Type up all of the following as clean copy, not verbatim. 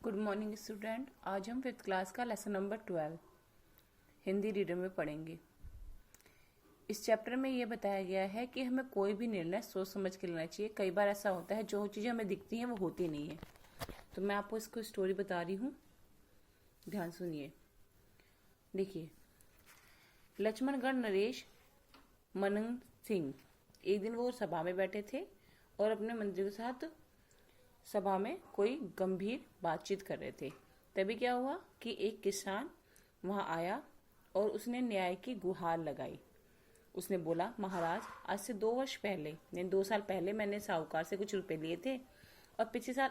Good morning student. आज हम fifth class का लेसन नंबर 12 हिंदी रीडर में पढ़ेंगे। इस चैप्टर में ये बताया गया है कि हमें कोई भी निर्णय सोच समझ के लेना चाहिए। कई बार ऐसा होता है जो चीज़ें हमें दिखती हैं वो होती नहीं है। तो मैं आपको इसको स्टोरी बता रही हूँ, ध्यान सुनिए। देखिए, लक्ष्मणगढ़ नरेश मनन सिंह एक दिन वो सभा में बैठे थे और अपने मंत्री के साथ सभा में कोई गंभीर बातचीत कर रहे थे। तभी क्या हुआ कि एक किसान वहां आया और उसने न्याय की गुहार लगाई। उसने बोला, महाराज, आज से 2 वर्ष पहले यानी 2 साल पहले मैंने साहूकार से कुछ रुपए लिए थे और पिछले साल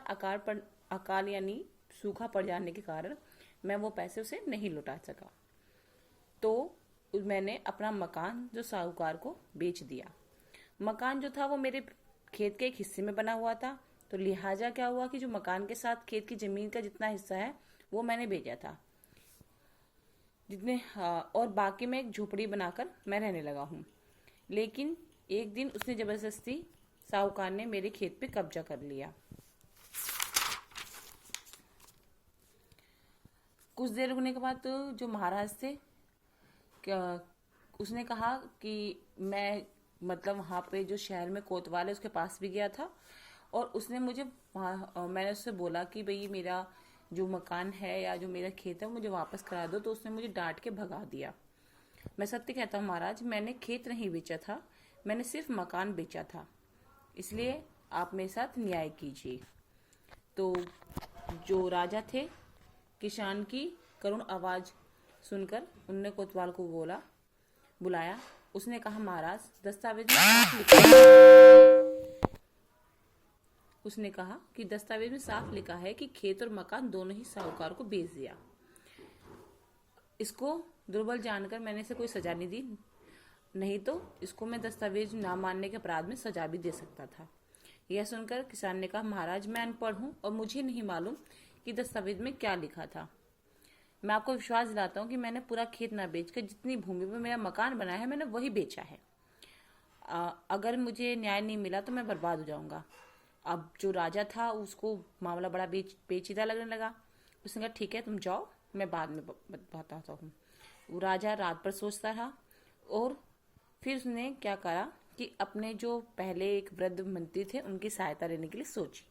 अकाल यानी सूखा पड़ जाने के कारण मैं वो पैसे उसे नहीं लौटा सका। तो मैंने अपना मकान जो साहूकार को बेच दिया। मकान जो था वो मेरे खेत के एक हिस्से में बना हुआ था, तो लिहाजा क्या हुआ कि जो मकान के साथ खेत की जमीन का जितना हिस्सा है वो मैंने बेचा था और बाकी में एक झोपड़ी बनाकर मैं रहने लगा हूँ। लेकिन एक दिन उसने जबरदस्ती साहूकार ने मेरे खेत पे कब्जा कर लिया। कुछ देर रुकने के बाद तो जो महाराज थे उसने कहा कि मैं वहाँ पे जो शहर में कोतवाल है उसके पास भी गया था और उसने मुझे मैंने उससे बोला कि भाई मेरा जो मकान है या जो मेरा खेत है मुझे वापस करा दो। तो उसने मुझे डांट के भगा दिया। मैं सत्य कहता हूँ महाराज, मैंने खेत नहीं बेचा था, मैंने सिर्फ मकान बेचा था, इसलिए आप मेरे साथ न्याय कीजिए। तो जो राजा थे, किसान की करुण आवाज सुनकर उनने कोतवाल को बुलाया। उसने कहा, महाराज, दस्तावेज में साफ लिखा है कि खेत और मकान दोनों ही साहूकार को बेच दिया। इसको दुर्बल जानकर मैंने इसे कोई सजा नहीं दी, नहीं तो इसको मैं दस्तावेज ना मानने के अपराध में सजा भी दे सकता था। यह सुनकर किसान ने कहा, महाराज, मैं अनपढ़ हूँ और मुझे नहीं मालूम कि दस्तावेज में क्या लिखा था। मैं आपको विश्वास दिलाता हूँ कि मैंने पूरा खेत ना बेचकर जितनी भूमि पर मेरा मकान बना है मैंने वही बेचा है। अगर मुझे न्याय नहीं मिला तो मैं बर्बाद हो जाऊंगा। अब जो राजा था उसको मामला बड़ा पेचीदा लगने लगा। उसने कहा, ठीक है, तुम जाओ, मैं बाद में बताता हूँ। वो राजा रात भर सोचता रहा और फिर उसने क्या करा कि अपने जो पहले एक वृद्ध मंत्री थे उनकी सहायता लेने के लिए सोची।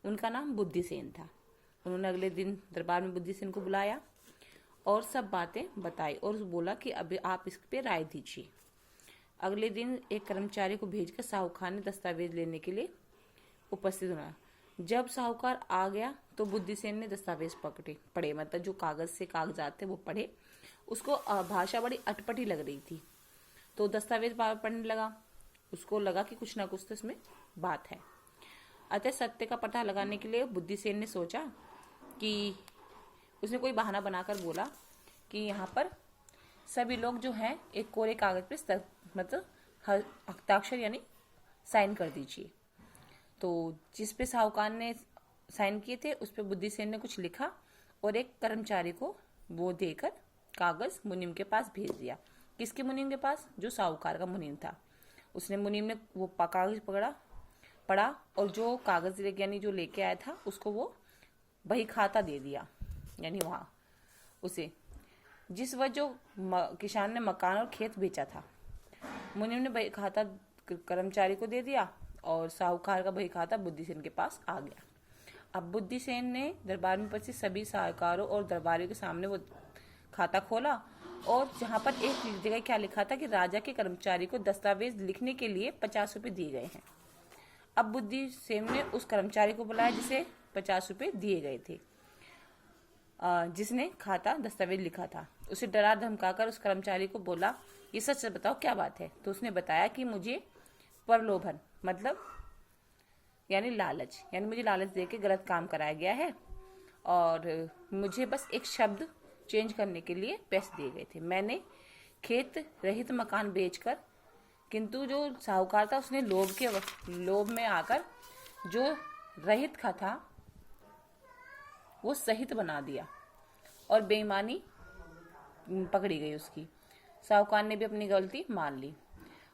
उनका नाम बुद्धिसेन था। उन्होंने अगले दिन दरबार में बुद्धिसेन को बुलाया और सब बातें बताई और बोला कि अभी आप इस पे राय दीजिए। अगले दिन एक कर्मचारी को भेजकर साहूकार ने दस्तावेज लेने के लिए उपस्थित होना। जब साहूकार आ गया तो बुद्धिसेन ने दस्तावेज पढ़े, मतलब जो कागजात थे वो पढ़े। उसको भाषा बड़ी अटपटी लग रही थी, तो दस्तावेज पढ़ने लगा। उसको लगा कि कुछ ना कुछ तो इसमें बात है। अतः सत्य का पता लगाने के लिए बुद्धिसेन ने सोचा कि उसने कोई बहाना बनाकर बोला कि यहाँ पर सभी लोग जो हैं एक कोरे कागज पे हस्ताक्षर यानी साइन कर दीजिए। तो जिस पे साहूकार ने साइन किए थे उस पे बुद्धिसेन ने कुछ लिखा और एक कर्मचारी को वो देकर कागज मुनीम के पास भेज दिया। किसके मुनीम के पास? जो साहूकार का मुनीम था। उसने मुनीम ने वो कागज पढ़ा और जो कागज यानी जो लेके आया था उसको वो बही खाता दे दिया, यानी वहां उसे जिस वक्त जो किसान ने मकान और खेत बेचा था। मुनीम ने बही खाता कर्मचारी को दे दिया और साहूकार का बही खाता बुद्धिसेन के पास आ गया। अब बुद्धिसेन ने दरबार में उपस्थित सभी साहूकारों और दरबारियों के सामने वो खाता खोला और जहां पर एक जगह क्या लिखा था कि राजा के कर्मचारी को दस्तावेज लिखने के लिए 50 रुपए दिए गए हैं। अब बुद्धिसेन ने उस कर्मचारी को बुलाया जिसे 50 रुपए दिए गए थे, जिसने खाता दस्तावेज लिखा था। उसे डरा धमकाकर उस कर्मचारी को बोला, ये सच बताओ क्या बात है। तो उसने बताया कि मुझे प्रलोभन यानी लालच, यानी मुझे लालच देके गलत काम कराया गया है और मुझे बस एक शब्द चेंज करने के लिए पैसे दिए गए थे। मैंने खेत रहित मकान बेचकर, किंतु जो साहूकार था उसने लोभ में आकर जो रहित का था वो सहित बना दिया और बेईमानी पकड़ी गई उसकी। साहूकार ने भी अपनी गलती मान ली।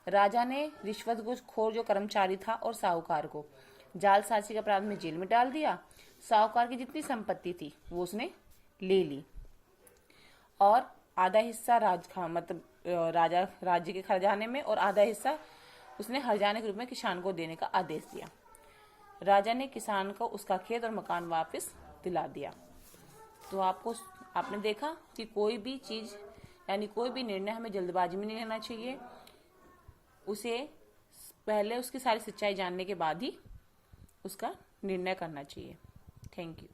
राजा ने रिश्वत खोर जो कर्मचारी था और साहूकार को जालसाजी के अपराध में जेल में डाल दिया। साहूकार की जितनी संपत्ति थी वो उसने ले ली और आधा हिस्सा राजा राज्य के खजाने में और आधा हिस्सा उसने हर्जाने के रूप में किसान को देने का आदेश दिया। राजा ने किसान को उसका खेत और मकान वापस दिला दिया। तो आपने देखा कि कोई भी चीज यानी कोई भी निर्णय हमें जल्दबाजी में नहीं लेना चाहिए, उसे पहले उसकी सारी सच्चाई जानने के बाद ही उसका निर्णय करना चाहिए। Thank you.